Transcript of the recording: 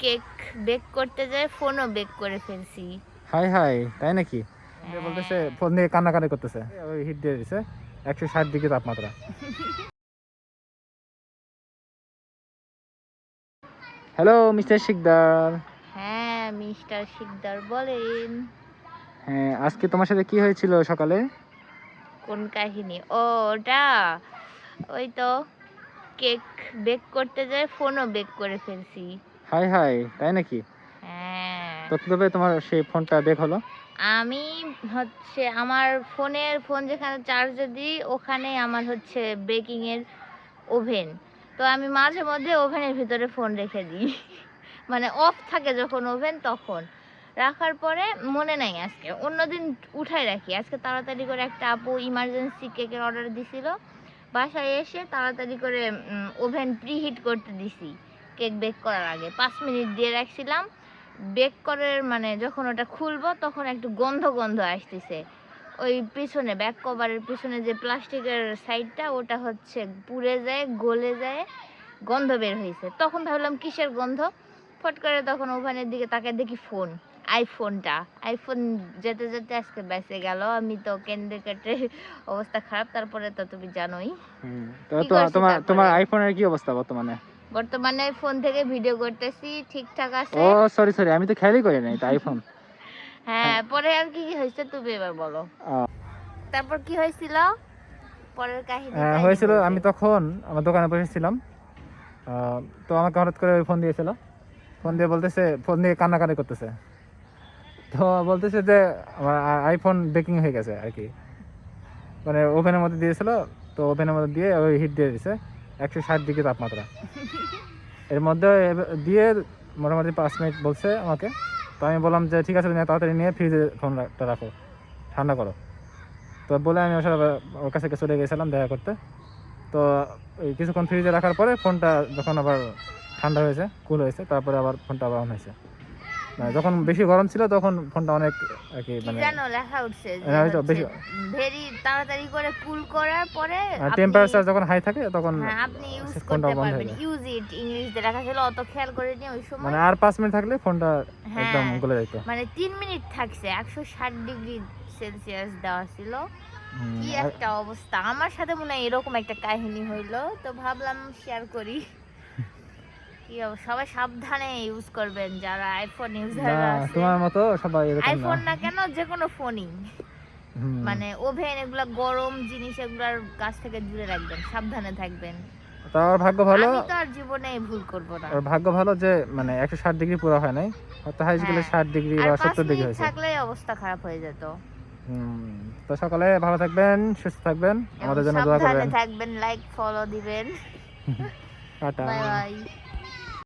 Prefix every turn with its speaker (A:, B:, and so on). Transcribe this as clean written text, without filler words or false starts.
A: Cake bake করতে যায় ফোনও বেক করে ফেলছি।
B: হাই হাই, তাই নাকি?
A: হ্যাঁ।
B: বলতেছে ফোন দিয়ে কান্নাকাটি করতেছে, ওই হিট দিয়ে দিছে 160 ডিগ্রি তাপমাত্রা। Hello mister Sikdar.
A: হ্যাঁ মিস্টার শিকদার বলেন।
B: হ্যাঁ, আজকে তোমার সাথে কি হয়েছিল সকালে?
A: কোন কাহিনী? ও ওটা ওই তো কেক বেক করতে যায় ফোনও বেক করে ফেলছি।
B: হাই হাই, তাই নাকি?
A: হ্যাঁ।
B: তো কিভাবে তোমার সেই ফোনটা বেক হলো?
A: আমি হচ্ছে আমার ফোন যেখানে চার্জে দিই ওখানে আমার হচ্ছে বেকিং এর ওভেন। তো আমি মাঝে মধ্যে ওভেনের ভিতরে ফোন রেখে দিই। মানে অফ থাকে যখন ওভেন তখন রাখার পরে মনে নাই আজকে, অন্যদিন উঠাই রাখি। আজকে তাড়াতাড়ি করে একটা আপু ইমার্জেন্সি কেকের অর্ডার দিছিল, বাসায় এসে তাড়াতাড়ি করে ওভেন প্রিহিট করতে দিছি। কেক বেক করার আগে 5 মিনিট দিয়ে রাখছিলাম। বেক করার মানে যখন ওটা খুলবো তখন একটু গন্ধ গন্ধ আসতেছে। ওই পিছনে ব্যাক কভারের পিছনে যে প্লাস্টিকের সাইডটা ওটা হচ্ছে পুড়ে যায়, গলে যায়, গন্ধ বের হয়েছে। তখন ভাবলাম কিসের গন্ধ, ফট করে তখন ওভেনের দিকে তাকায় দেখি ফোন, আইফোন যেতে যেতে আজকে বেঁচে গেল। আমি তো কেন্দ্রে কেটে অবস্থা খারাপ। তারপরে তো তুমি জানোই
B: তো
A: কি
B: তো
A: করছি।
B: তোমার তোমার
A: তারপরে
B: আইফোনের কি অবস্থা বর্তমানে?
A: বর্তমানে ফোন থেকে ভিডিও করতেছি, ঠিকঠাক আছে।
B: ও সরি সরি, আমি তো খেয়ালই করি নাই, তো আইফোন।
A: হ্যাঁ, পরে আর কি কি হয়েছে তুমি এবার বলো। তারপর কি হয়েছিল পরের কাহিনী?
B: হয়েছিল আমি তখন আমার দোকানে বসেছিলাম, তো আমাকে হঠাৎ করে ফোন দিয়েছিল। ফোন দিয়ে বলতেছে, ফোন দিয়ে কান্নাকাটি করতেছে। তো বলতেছে যে আমার আইফোন বেকিং হয়ে গেছে আর কি, মানে ওভেনের মধ্যে দিয়েছিল। তো ওভেনের মধ্যে দিয়ে ওই হিট দিয়ে দিছে 160 ডিগ্রি তাপমাত্রা। এর মধ্যে দিয়ে মোটামুটি 5 মিনিট বলছে আমাকে। তো আমি বললাম যে ঠিক আছে, তুমি তাড়াতাড়ি নিয়ে ফ্রিজে ফোনটা রাখো, ঠান্ডা করো। তো বলে আমি ওর কাছে চলে গেছিলাম দেখা করতে। তো ওই কিছুক্ষণ ফ্রিজে রাখার পরে ফোনটা যখন আবার ঠান্ডা হয়েছে, কুল হয়েছে, তারপরে আবার ফোনটা আবার অন হয়েছে। মানে যখন বেশি গরম ছিল তখন ফোনটা অনেক আর কি, মানে
A: জানো লেখা উঠছে যে
B: হয়তো বেশি
A: ভেরি তাড়াতাড়ি করে কুল করার পরে
B: টেম্পারেচার যখন হাই থাকে তখন
A: আপনি ইউজ
B: ফোনটা
A: করতে
B: বন্ধ হয়ে
A: পারবেন।
B: যায়।
A: ইউজ ইট ইংলিশ দিয়ে লেখা ছিল, অত খেয়াল করে নি ওই সময়।
B: মানে আর 5 মিনিট থাকলে ফোনটা একদম
A: হ্যাঁ,
B: গলে যেত।
A: মানে 3 মিনিট থাকছে, 160 ডিগ্রি সেলসিয়াস দেওয়া ছিল। কি একটা অবস্থা। আমার সাথে মনে হয় এরকম একটা কাহিনী হইলো, তো ভাবলাম শেয়ার করি। কি সবাই সাবধানে ইউজ করবেন যারা আইফোন ইউজার আছে।
B: তোমার মতো সবাই এরকম না।
A: আইফোন না কেন, যে কোনো ফোনই, মানে ওভেন এগুলা গরম জিনিস, এগুলার কাছ থেকে দূরে রাখবেন, সাবধানে থাকবেন।
B: তার ভাগ্য ভালো,
A: আমি তো আর জীবনে ভুল করব না।
B: ওর ভাগ্য ভালো যে মানে 160 ডিগ্রি পুরো হয় নাই, হয়তো হাইস্ট গেলে 60 ডিগ্রি
A: আর
B: বা
A: 5
B: 70 ডিগ্রি
A: মিনিট
B: হয়েছে।
A: থাকলে অবস্থা খারাপ হয়ে যেত।
B: তো সকালে ভালো থাকবেন, সুস্থ থাকবেন,
A: এবং
B: আমাদের জন্য দোয়া
A: সাবধানে
B: করবেন।
A: থাকবেন, লাইক ফলো দিবেন।
B: টাটা।
A: Bye bye.